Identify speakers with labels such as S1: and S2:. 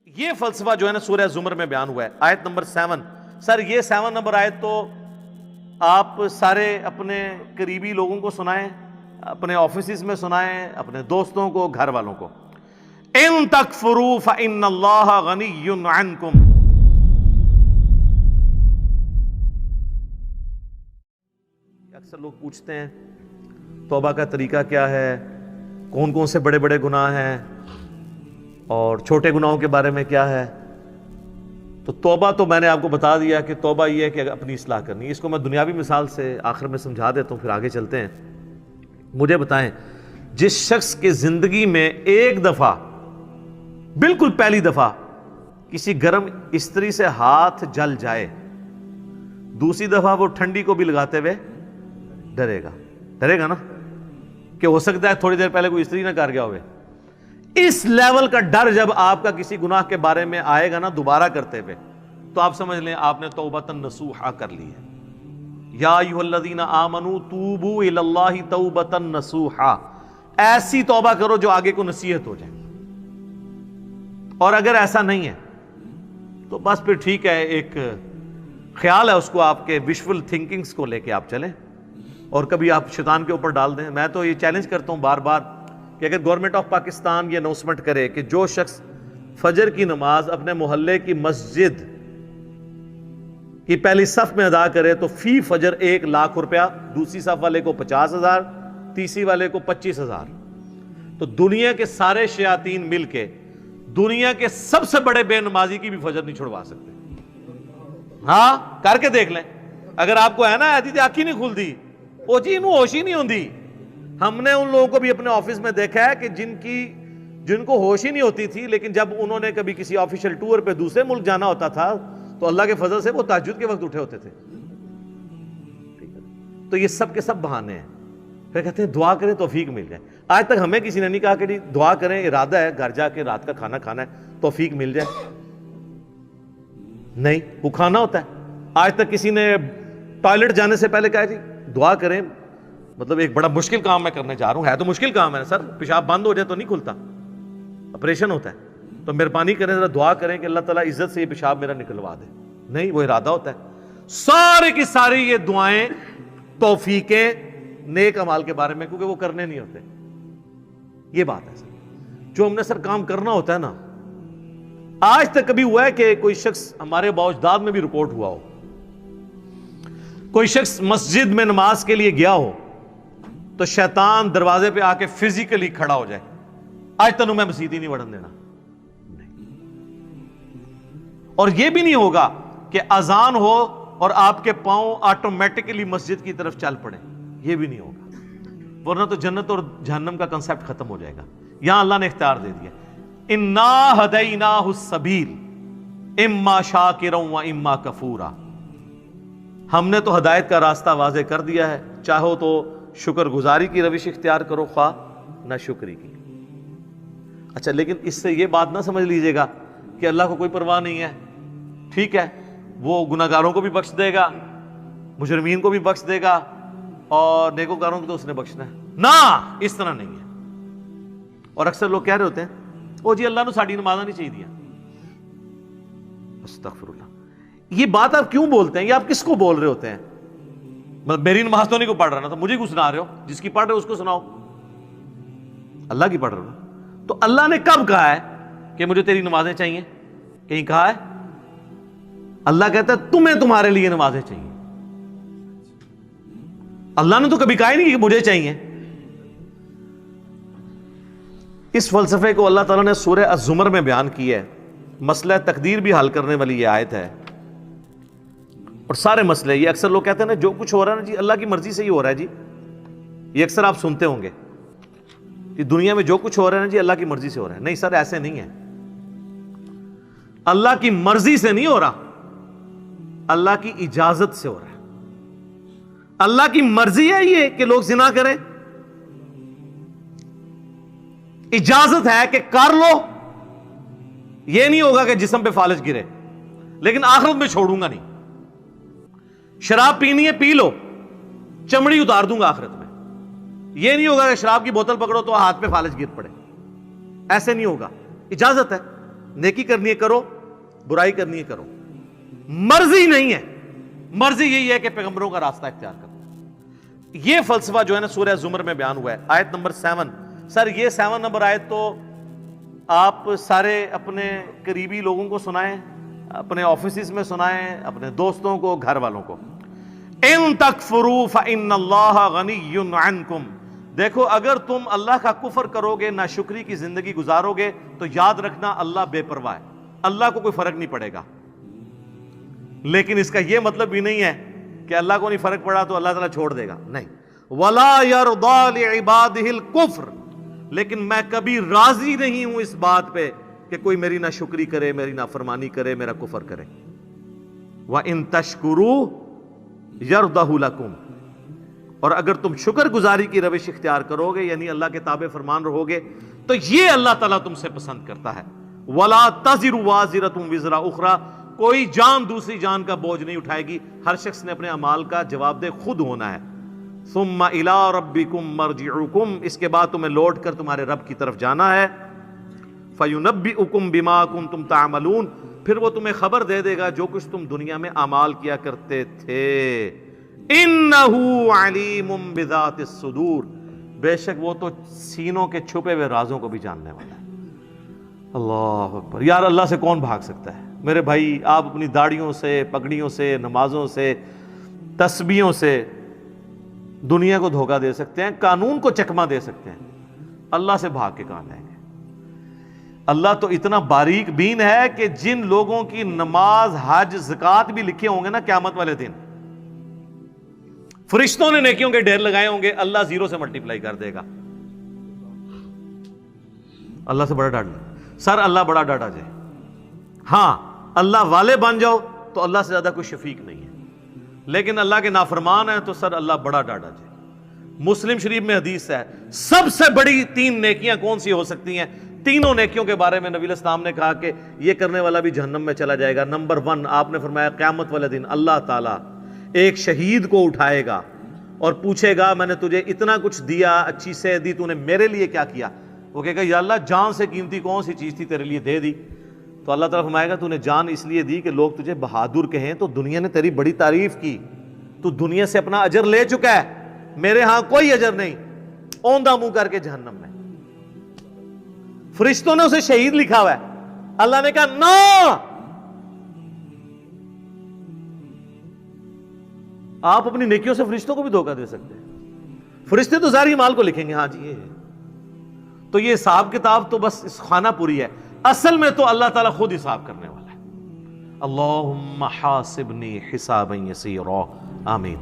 S1: یہ فلسفہ جو ہے نا سورہ زمر میں بیان ہوا ہے، آیت نمبر 7۔ سر یہ 7 نمبر آیت تو آپ سارے اپنے قریبی لوگوں کو سنائیں، اپنے آفیسز میں سنائیں، اپنے دوستوں کو، گھر والوں کو۔ ان تکفروا فإن اللہ غنی عنکم۔ اکثر لوگ پوچھتے ہیں توبہ کا طریقہ کیا ہے، کون کون سے بڑے بڑے گناہ ہیں اور چھوٹے گناہوں کے بارے میں کیا ہے۔ تو توبہ تو میں نے آپ کو بتا دیا کہ توبہ یہ ہے کہ اپنی اصلاح کرنی ہے۔ اس کو میں دنیاوی مثال سے آخر میں سمجھا دیتا ہوں، پھر آگے چلتے ہیں۔ مجھے بتائیں، جس شخص کی زندگی میں ایک دفعہ، بالکل پہلی دفعہ کسی گرم استری سے ہاتھ جل جائے، دوسری دفعہ وہ ٹھنڈی کو بھی لگاتے ہوئے ڈرے گا نا کہ ہو سکتا ہے تھوڑی دیر پہلے کوئی استری نہ کر گیا ہوئے۔ اس لیول کا ڈر جب آپ کا کسی گناہ کے بارے میں آئے گا نا دوبارہ کرتے ہوئے، تو آپ سمجھ لیں آپ نے توبۃ نصوحا کر لی ہے۔ یا ایھا الذین آمنوا توبوا الی اللہ توبۃ نصوحا، ایسی توبہ کرو جو آگے کو نصیحت ہو جائے۔ اور اگر ایسا نہیں ہے تو بس پھر ٹھیک ہے، ایک خیال ہے، اس کو آپ کے وشفل تھنکنگز کو لے کے آپ چلیں اور کبھی آپ شیطان کے اوپر ڈال دیں۔ میں تو یہ چیلنج کرتا ہوں بار بار کہ اگر گورنمنٹ آف پاکستان یہ اناؤنسمنٹ کرے کہ جو شخص فجر کی نماز اپنے محلے کی مسجد کی پہلی صف میں ادا کرے تو فی فجر 1 لاکھ روپیہ، دوسری صف والے کو 50,000، تیسری والے کو 25,000، تو دنیا کے سارے شیاطین مل کے دنیا کے سب سے بڑے بے نمازی کی بھی فجر نہیں چھڑوا سکتے۔ ہاں کر کے دیکھ لیں، اگر آپ کو ہے نا ایسی آنکھ ہی نہیں کھلتی، وہ جی انہوں ہوش ہی نہیں ہوندی۔ ہم نے ان لوگوں کو بھی اپنے آفس میں دیکھا ہے کہ جن کو ہوش ہی نہیں ہوتی تھی، لیکن جب انہوں نے کبھی کسی آفیشل ٹور پہ دوسرے ملک جانا ہوتا تھا تو اللہ کے فضل سے وہ تہجد کے وقت اٹھے ہوتے تھے۔ تو یہ سب کے سب بہانے ہیں۔ پھر کہتے ہیں دعا کریں توفیق مل جائے۔ آج تک ہمیں کسی نے نہیں کہا کہ جی دعا کریں، ارادہ ہے گھر جا کے رات کا کھانا کھانا ہے توفیق مل جائے، نہیں، وہ کھانا ہوتا ہے۔ آج تک کسی نے ٹوائلٹ جانے سے پہلے کہا جی دعا کریں، مطلب ایک بڑا مشکل کام میں کرنے جا رہا ہوں، ہے تو مشکل کام ہے سر، پیشاب بند ہو جائے تو نہیں کھلتا، آپریشن ہوتا ہے، تو مہربانی کریں ذرا دعا کریں کہ اللہ تعالیٰ عزت سے یہ پیشاب میرا نکلوا دے، نہیں، وہ ارادہ ہوتا ہے۔ سارے کی ساری یہ دعائیں توفیقیں نیک اعمال کے بارے میں، کیونکہ وہ کرنے نہیں ہوتے۔ یہ بات ہے سر، جو ہم نے سر کام کرنا ہوتا ہے نا، آج تک کبھی ہوا ہے کہ کوئی شخص ہمارے باوجداد میں بھی رپورٹ ہوا ہو، کوئی شخص مسجد میں نماز کے لیے گیا ہو تو شیطان دروازے پہ آ کے فزیکلی کھڑا ہو جائے، آج تنوں میں مسجد ہی نہیں وڑن دینا، نہیں۔ اور یہ بھی نہیں ہوگا کہ اذان ہو اور آپ کے پاؤں آٹومیٹکلی مسجد کی طرف چل پڑے، یہ بھی نہیں ہوگا، ورنہ تو جنت اور جہنم کا کنسیپٹ ختم ہو جائے گا۔ یہاں اللہ نے اختیار دے دیا، انا ہدیناہ السبیل اما شاکرا و اما کفورا، ہم نے تو ہدایت کا راستہ واضح کر دیا ہے، چاہو تو شکر گزاری کی روش اختیار کرو، خواہ نہ شکری کی۔ اچھا، لیکن اس سے یہ بات نہ سمجھ لیجئے گا کہ اللہ کو کوئی پرواہ نہیں ہے، ٹھیک ہے وہ گناہگاروں کو بھی بخش دے گا، مجرمین کو بھی بخش دے گا، اور نیکوکاروں کو تو اس نے بخشنا ہے، نہ، اس طرح نہیں ہے۔ اور اکثر لوگ کہہ رہے ہوتے ہیں او جی اللہ نے ساڑی نمازہ نہیں چاہیے دیا، استغفر اللہ۔ یہ بات آپ کیوں بولتے ہیں؟ یہ آپ کس کو بول رہے ہوتے ہیں؟ میری نماز تو نہیں کو پڑھ رہا نا، تو مجھے کیوں سنا رہے ہو؟ جس کی پڑھ رہے ہو اس کو سناؤ، اللہ کی پڑھ رہے ہو۔ تو اللہ نے کب کہا ہے کہ مجھے تیری نمازیں چاہیے؟ کہیں کہا ہے؟ اللہ کہتا ہے تمہیں تمہارے لیے نمازیں چاہیے، اللہ نے تو کبھی کہا ہی نہیں کہ مجھے چاہیے۔ اس فلسفے کو اللہ تعالیٰ نے سورہ الزمر میں بیان کیا ہے، مسئلہ تقدیر بھی حل کرنے والی یہ آیت ہے، اور سارے مسئلے، یہ اکثر لوگ کہتے ہیں نا جو کچھ ہو رہا ہے نا جی اللہ کی مرضی سے ہی ہو رہا ہے جی، یہ اکثر آپ سنتے ہوں گے کہ دنیا میں جو کچھ ہو رہا ہے نا جی اللہ کی مرضی سے ہو رہا ہے۔ نہیں سر، ایسے نہیں ہے، اللہ کی مرضی سے نہیں ہو رہا، اللہ کی اجازت سے ہو رہا ہے۔ اللہ کی مرضی ہے یہ کہ لوگ زنا کریں، اجازت ہے کہ کر لو، یہ نہیں ہوگا کہ جسم پہ فالج گرے، لیکن آخرت میں چھوڑوں گا نہیں۔ شراب پینی ہے پی لو، چمڑی اتار دوں گا آخرت میں، یہ نہیں ہوگا کہ شراب کی بوتل پکڑو تو ہاتھ پہ فالج گر پڑے، ایسے نہیں ہوگا، اجازت ہے۔ نیکی کرنی ہے کرو، برائی کرنی ہے کرو، مرضی نہیں ہے، مرضی یہی ہے کہ پیغمبروں کا راستہ اختیار کرو۔ یہ فلسفہ جو ہے نا سورہ زمر میں بیان ہوا ہے، آیت نمبر 7۔ سر یہ 7 نمبر آیت تو آپ سارے اپنے قریبی لوگوں کو سنائیں، اپنے آفیسز میں سنائیں، اپنے دوستوں کو، گھر والوں کو۔ ان تکفروا فإن اللہ غنی عنکم، دیکھو اگر تم اللہ کا کفر کرو گے، ناشکری کی زندگی گزارو گے، تو یاد رکھنا اللہ بے پرواہ ہے، اللہ کو کوئی فرق نہیں پڑے گا۔ لیکن اس کا یہ مطلب بھی نہیں ہے کہ اللہ کو نہیں فرق پڑا تو اللہ تعالیٰ چھوڑ دے گا، نہیں۔ وَلَا يَرْضَى لِعِبَادِهِ الْكُفْرِ، لیکن میں کبھی راضی نہیں ہوں اس بات پہ کہ کوئی میری ناشکری کرے، میری نافرمانی کرے، میرا کفر کرے۔ وَإِن تَشْكُرُوا يَرْضَهُ لَكُمْ، اور اگر تم شکر گزاری کی روش اختیار کرو گے، یعنی اللہ کے تابع فرمان رہو گے، تو یہ اللہ تعالیٰ تم سے پسند کرتا ہے۔ وَلَا تَزِرُ وَازِرَةٌ وِزْرَ أُخْرَى، کوئی جان دوسری جان کا بوجھ نہیں اٹھائے گی، ہر شخص نے اپنے اعمال کا جواب دہ خود ہونا ہے۔ ثم الى ربکم مرجعکم، اس کے بعد تمہیں لوٹ کر تمہارے رب کی طرف جانا ہے۔ فینبئکم بما کنتم تعملون، پھر وہ تمہیں خبر دے دے گا جو کچھ تم دنیا میں اعمال کیا کرتے تھے۔ انہ علیم بذات الصدور، بے شک وہ تو سینوں کے چھپے ہوئے رازوں کو بھی جاننے والا ہے۔ اللہ اکبر، یار اللہ سے کون بھاگ سکتا ہے؟ میرے بھائی آپ اپنی داڑھیوں سے، پگڑیوں سے، نمازوں سے، تسبیحوں سے دنیا کو دھوکہ دے سکتے ہیں، قانون کو چکمہ دے سکتے ہیں، اللہ سے بھاگ کے کہاں جائیں گے؟ اللہ تو اتنا باریک بین ہے کہ جن لوگوں کی نماز، حج، زکوٰۃ بھی لکھے ہوں گے نا قیامت والے دن، فرشتوں نے نیکیوں کے ڈھیر لگائے ہوں گے، اللہ 0 سے ملٹیپلائی کر دے گا۔ اللہ سے بڑا ڈاٹ لیں سر، اللہ بڑا ڈاٹا جائے۔ ہاں اللہ والے بن جاؤ تو اللہ سے زیادہ کوئی شفیق نہیں ہے، لیکن اللہ کے نافرمان ہیں تو سر اللہ بڑا ڈاٹا جائے۔ مسلم شریف میں حدیث ہے، سب سے بڑی 3 نیکیاں کون سی ہو سکتی ہیں؟ تینوں نیکیوں کے بارے میں نبی الاسلام نے کہا کہ یہ کرنے والا بھی جہنم میں چلا جائے گا۔ نمبر 1 آپ نے فرمایا قیامت والے دن اللہ تعالیٰ ایک شہید کو اٹھائے گا اور پوچھے گا میں نے تجھے اتنا کچھ دیا، اچھی صحت دی، تو نے میرے لیے کیا کیا؟ وہ کہے گا یا اللہ جان سے قیمتی کون سی چیز تھی تیرے لیے دے دی؟ تو اللہ تعالیٰ فرمائے گا تو نے جان اس لیے دی کہ لوگ تجھے بہادر کہیں، تو دنیا نے تیری بڑی تعریف کی، تو دنیا سے اپنا اجر لے چکا ہے، میرے ہاں کوئی اجر نہیں، اوندھا منہ کر کے جہنم میں۔ فرشتوں نے اسے شہید لکھا ہوا ہے، اللہ نے کہا نو، آپ اپنی نیکیوں سے فرشتوں کو بھی دھوکہ دے سکتے ہیں، فرشتے تو ظاہری مال کو لکھیں گے، ہاں جی یہ ہے۔ تو یہ حساب کتاب تو بس اس خانہ پوری ہے، اصل میں تو اللہ تعالیٰ خود حساب کرنے والا ہے۔ اللہم حاسبنی حسابا یسیرا، آمین۔